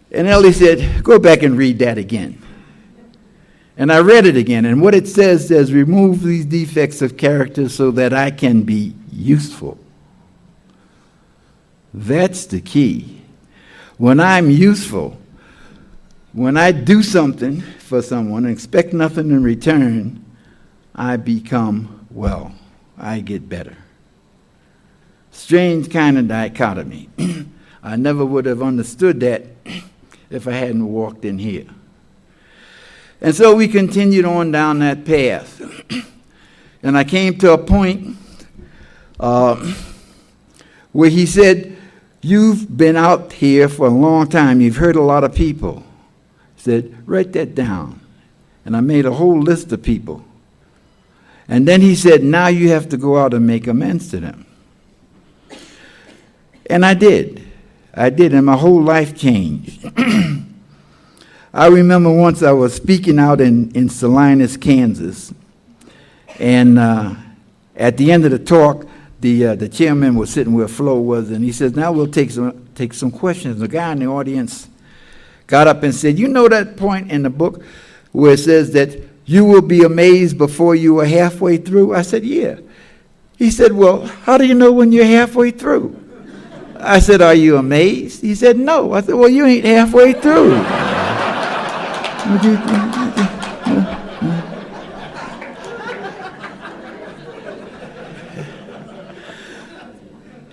And Ellie said, go back and read that again. And I read it again, and what it says is, remove these defects of character so that I can be useful. That's the key. When I'm useful, when I do something for someone and expect nothing in return, I become well. I get better. Strange kind of dichotomy. I never would have understood that if I hadn't walked in here. And so we continued on down that path. And I came to a point where he said, you've been out here for a long time. You've heard a lot of people. He said, write that down. And I made a whole list of people. And then he said, now you have to go out and make amends to them. And I did. And my whole life changed. I remember once I was speaking out in Salinas, Kansas. And at the end of the talk, the chairman was sitting where Flo was, and he says, now we'll take some questions. The guy in the audience got up and said, you know that point in the book where it says that you will be amazed before you are halfway through? I said, yeah. He said, well, how do you know when you're halfway through? I said, are you amazed? He said, no. I said, well, you ain't halfway through.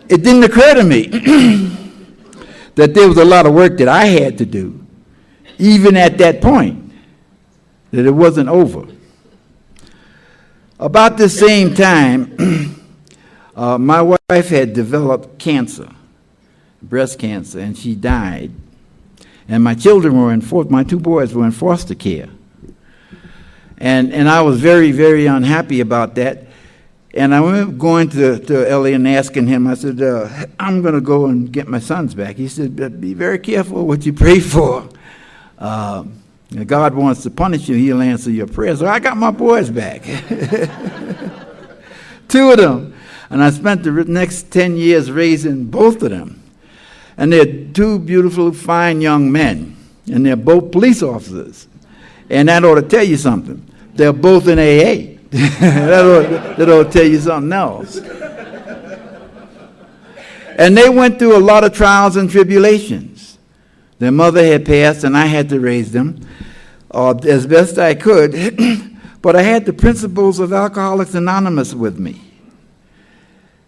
It didn't occur to me that there was a lot of work that I had to do, even at that point, that it wasn't over. About the same time, my wife had developed cancer, breast cancer, and she died. And my children were my two boys were in foster care. And I was very, very unhappy about that. And I went going to Ellie and asking him, I said, I'm going to go and get my sons back. He said, but be very careful what you pray for. God wants to punish you, he'll answer your prayers. So I got my boys back. Two of them. And I spent the next 10 years raising both of them. And they're two beautiful, fine young men. And they're both police officers. And that ought to tell you something. They're both in AA. that ought to tell you something else. And they went through a lot of trials and tribulations. Their mother had passed, and I had to raise them as best I could. But I had the principles of Alcoholics Anonymous with me.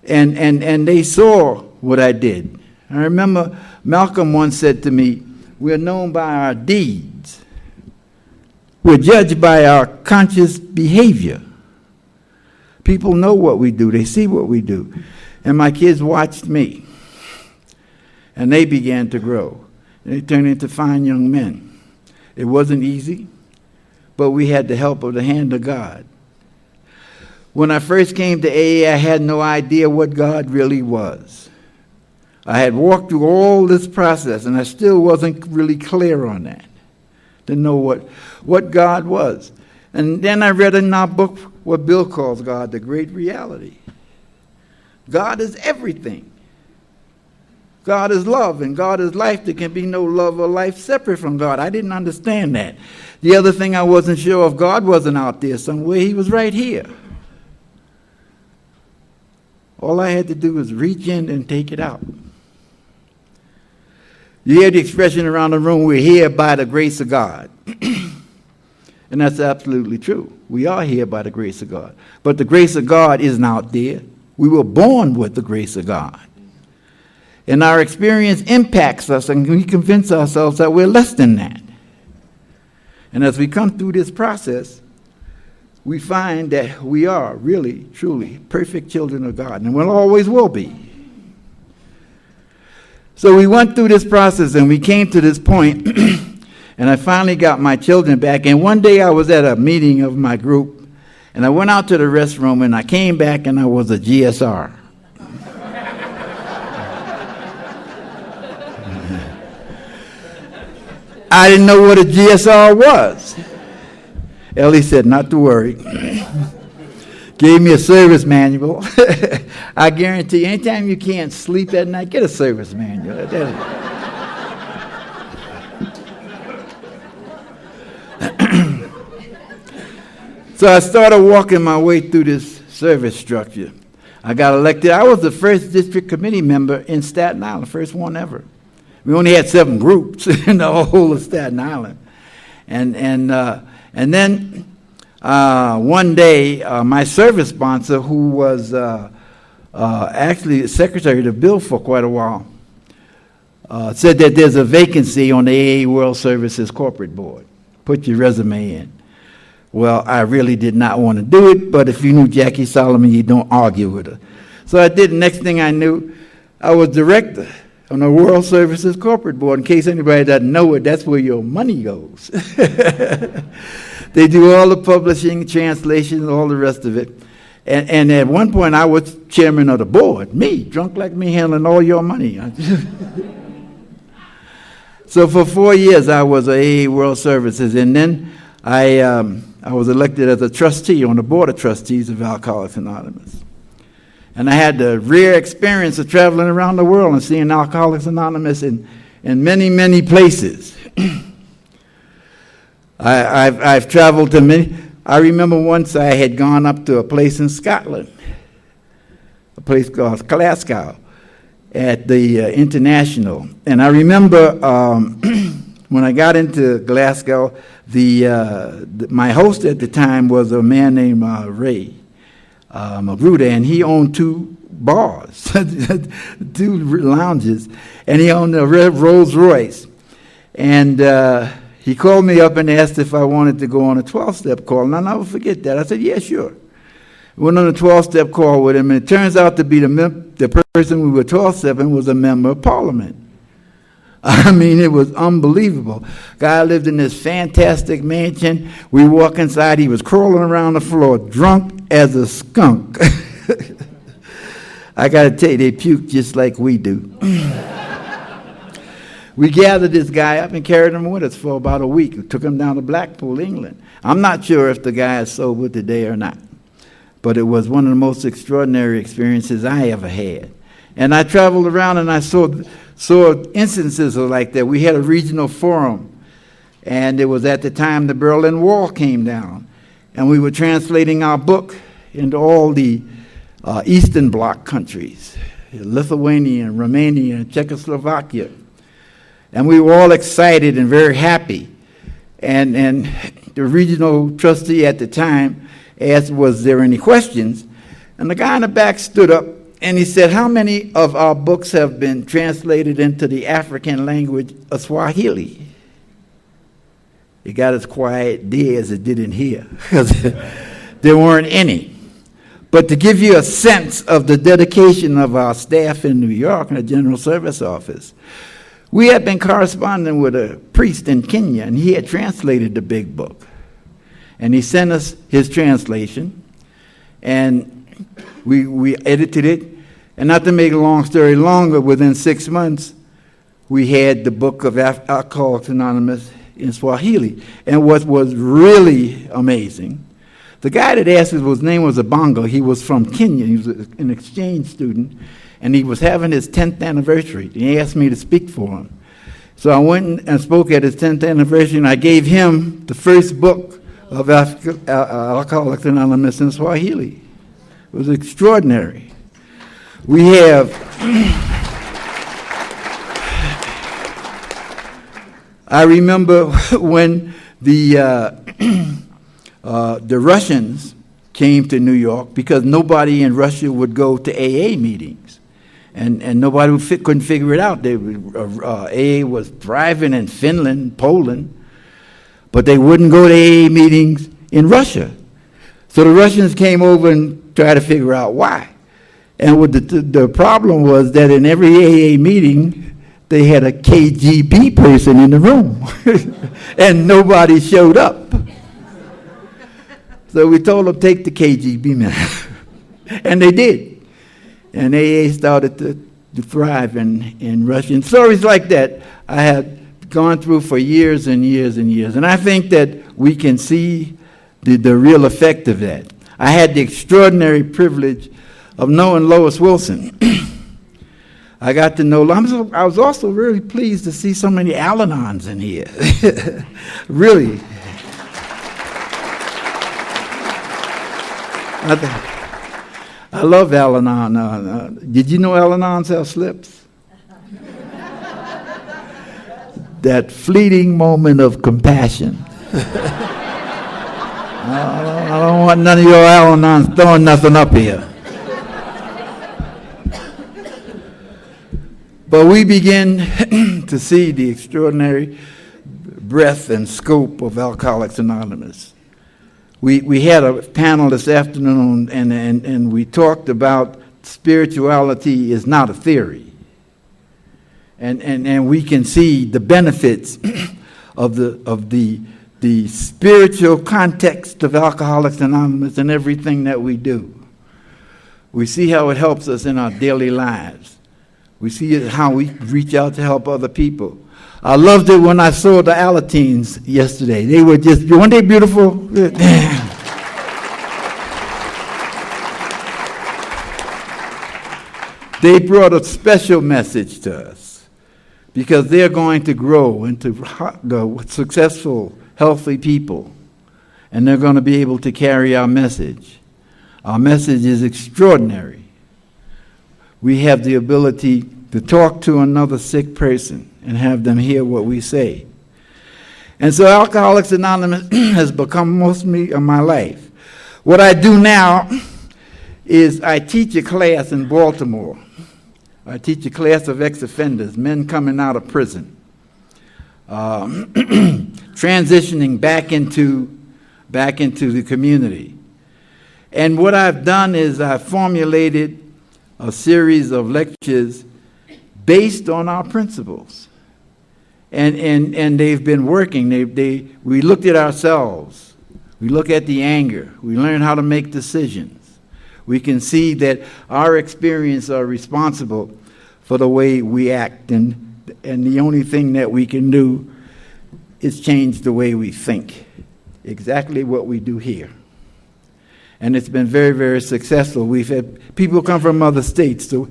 And they saw what I did. I remember Malcolm once said to me, we're known by our deeds. We're judged by our conscious behavior. People know what we do. They see what we do. And my kids watched me. And they began to grow. They turned into fine young men. It wasn't easy, but we had the help of the hand of God. When I first came to AA, I had no idea what God really was. I had walked through all this process, and I still wasn't really clear on that. Didn't know what God was. And then I read in our book what Bill calls God, the great reality. God is everything. God is love, and God is life. There can be no love or life separate from God. I didn't understand that. The other thing I wasn't sure of, God wasn't out there somewhere. He was right here. All I had to do was reach in and take it out. You hear the expression around the room, we're here by the grace of God. And that's absolutely true. We are here by the grace of God. But the grace of God isn't out there. We were born with the grace of God. And our experience impacts us, and we convince ourselves that we're less than that. And as we come through this process, we find that we are really, truly perfect children of God, and we'll always will be. So we went through this process, and we came to this point, and I finally got my children back. And one day I was at a meeting of my group, and I went out to the restroom, and I came back, and I was a GSR. I didn't know what a GSR was. Ellie said, not to worry. Gave me a service manual. I guarantee you, anytime you can't sleep at night, get a service manual. So I started walking my way through this service structure. I got elected. I was the first district committee member in Staten Island, first one ever. We only had 7 groups in the whole of Staten Island. And then one day, my service sponsor, who was actually the secretary to Bill for quite a while, said that there's a vacancy on the AA World Services corporate board. Put your resume in. Well, I really did not want to do it, but if you knew Jackie Solomon, you don't argue with her. So I did. Next thing I knew, I was director on the World Services corporate board. In case anybody doesn't know it, that's where your money goes. They do all the publishing, translation, all the rest of it. And at one point, I was chairman of the board. Me, drunk like me, handling all your money. So for 4 years, I was AA World Services. And then I was elected as a trustee on the board of trustees of Alcoholics Anonymous. And I had the rare experience of traveling around the world and seeing Alcoholics Anonymous in many, many places. I've traveled to many. I remember once I had gone up to a place in Scotland, a place called Glasgow, at the International. And I remember when I got into Glasgow, my host at the time was a man named Ray Magruder, and he owned 2 bars, 2 lounges, and he owned a red Rolls Royce. And he called me up and asked if I wanted to go on a 12-step call, and I'll never forget that. I said, yeah, sure. Went on a 12-step call with him, and it turns out to be the person we were 12-stepping was a member of parliament. I mean, it was unbelievable. Guy lived in this fantastic mansion. We walk inside, he was crawling around the floor, drunk as a skunk. I got to tell you, they puke just like we do. We gathered this guy up and carried him with us for about a week. We took him down to Blackpool, England. I'm not sure if the guy is sober today or not, but it was one of the most extraordinary experiences I ever had. And I traveled around and I saw instances of like that. We had a regional forum, and it was at the time the Berlin Wall came down, and we were translating our book into all the Eastern Bloc countries, Lithuania, Romania, Czechoslovakia. And we were all excited and very happy. And the regional trustee at the time asked, was there any questions? And the guy in the back stood up and he said, how many of our books have been translated into the African language of Swahili? It got as quiet there as it did in here, because there weren't any. But to give you a sense of the dedication of our staff in New York in the General Service Office, we had been corresponding with a priest in Kenya, and he had translated the big book. And he sent us his translation, and we edited it. And not to make a long story longer, within 6 months, we had the book of Alcoholics Anonymous in Swahili. And what was really amazing, the guy that asked us, his name was Abongo. He was from Kenya. He was an exchange student. And he was having his 10th anniversary. He asked me to speak for him. So I went and spoke at his 10th anniversary, and I gave him the first book of Alcoholics Anonymous in Swahili. It was extraordinary. We have... I remember when the Russians came to New York, because nobody in Russia would go to AA meetings. And nobody couldn't figure it out. AA was thriving in Finland, Poland, but they wouldn't go to AA meetings in Russia. So the Russians came over and tried to figure out why. And what the problem was that in every AA meeting, they had a KGB person in the room, and nobody showed up. So we told them, take the KGB man, and they did. And AA started to thrive in Russia. And stories like that I had gone through for years and years and years. And I think that we can see the real effect of that. I had the extraordinary privilege of knowing Lois Wilson. I got to know, I was also really pleased to see so many Al-Anons in here. Really. I love Al-Anon. Did you know Al-Anons have slips? That fleeting moment of compassion. I don't want none of your Al-Anons throwing nothing up here. But we begin to see the extraordinary breadth and scope of Alcoholics Anonymous. We had a panel this afternoon, and we talked about spirituality is not a theory. And we can see the benefits of the spiritual context of Alcoholics Anonymous in everything that we do. We see how it helps us in our daily lives. We see how we reach out to help other people. I loved it when I saw the Alatines yesterday. They were just, weren't they beautiful? They brought a special message to us, because they're going to grow into successful, healthy people, and they're going to be able to carry our message. Our message is extraordinary. We have the ability to talk to another sick person and have them hear what we say. And so Alcoholics Anonymous has become mostly of my life. What I do now is I teach a class in Baltimore. I teach a class of ex-offenders, men coming out of prison, transitioning back into the community. And what I've done is I've formulated a series of lectures based on our principles. And they've been working. We looked at ourselves. We look at the anger. We learn how to make decisions. We can see that our experiences are responsible for the way we act. And the only thing that we can do is change the way we think. Exactly what we do here. And it's been very, very successful. We've had people come from other states to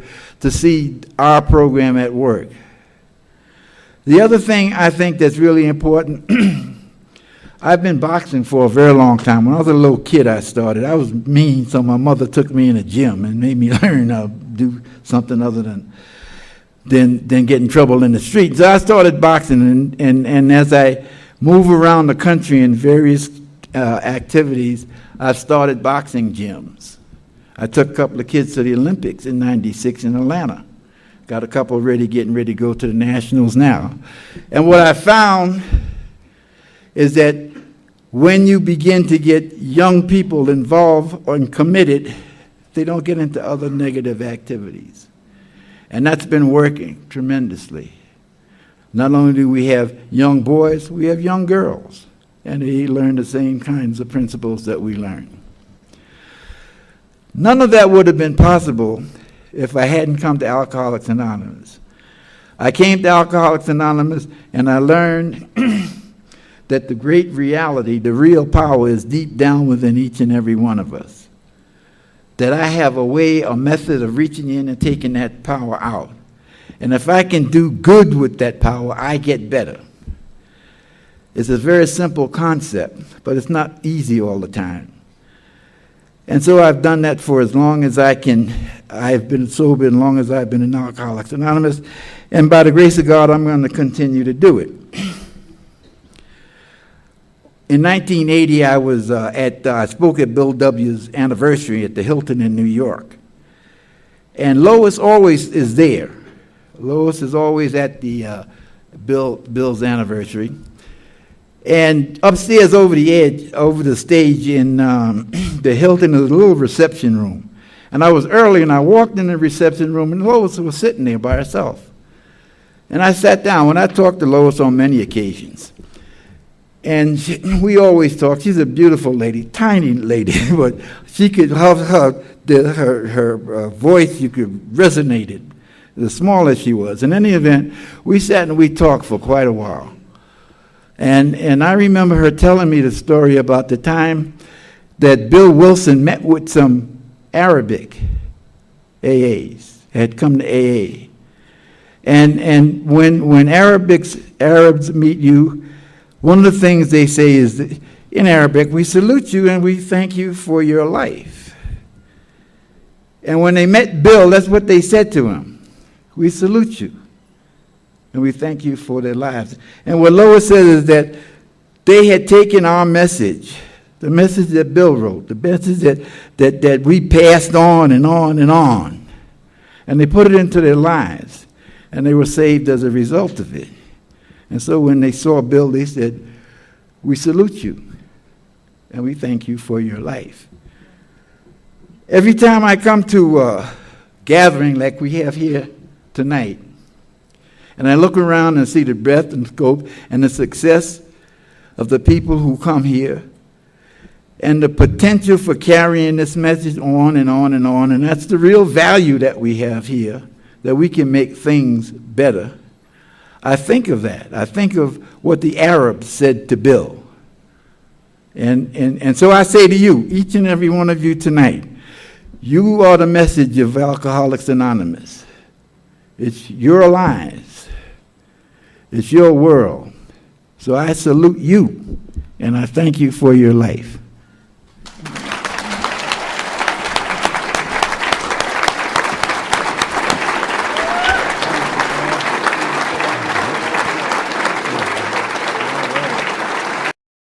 see our program at work. The other thing I think that's really important, I've been boxing for a very long time. When I was a little kid, I started. I was mean, so my mother took me in a gym and made me learn how to do something other than get in trouble in the street. So I started boxing, and as I move around the country in various activities, I've started boxing gyms. I took a couple of kids to the Olympics in '96 in Atlanta. Got a couple getting ready to go to the Nationals now. And what I found is that when you begin to get young people involved and committed, they don't get into other negative activities. And that's been working tremendously. Not only do we have young boys, we have young girls. And they learn the same kinds of principles that we learn. None of that would have been possible if I hadn't come to Alcoholics Anonymous. I came to Alcoholics Anonymous and I learned that the great reality, the real power, is deep down within each and every one of us. That I have a way, a method of reaching in and taking that power out. And if I can do good with that power, I get better. It's a very simple concept, but it's not easy all the time. And so I've done that for as long as I can. I've been sober as long as I've been in Alcoholics Anonymous. And by the grace of God, I'm going to continue to do it. In 1980, I spoke at Bill W.'s anniversary at the Hilton in New York. And Lois always is there. Lois is always at the Bill's anniversary. And upstairs over the stage in the Hilton, is a little reception room. And I was early, and I walked in the reception room, and Lois was sitting there by herself. And I sat down. When I talked to Lois on many occasions. And we always talk. She's a beautiful lady, tiny lady, but she could her voice, you could resonate it, as small as she was. In any event, we sat and we talked for quite a while. And I remember her telling me the story about the time that Bill Wilson met with some Arabic AAs, had come to AA. And when Arabs meet you, one of the things they say is, that in Arabic, we salute you and we thank you for your life. And when they met Bill, that's what they said to him. We salute you and we thank you for their lives. And what Lois says is that they had taken our message, the message that Bill wrote, the message that we passed on and on and on, and they put it into their lives, and they were saved as a result of it. And so when they saw Bill, they said, we salute you, and we thank you for your life. Every time I come to a gathering like we have here tonight, and I look around and see the breadth and scope and the success of the people who come here, and the potential for carrying this message on and on and on, and that's the real value that we have here, that we can make things better. I think of that. I think of what the Arabs said to Bill. And so I say to you, each and every one of you tonight, you are the message of Alcoholics Anonymous. It's your lives. It's your world. So I salute you, and I thank you for your life.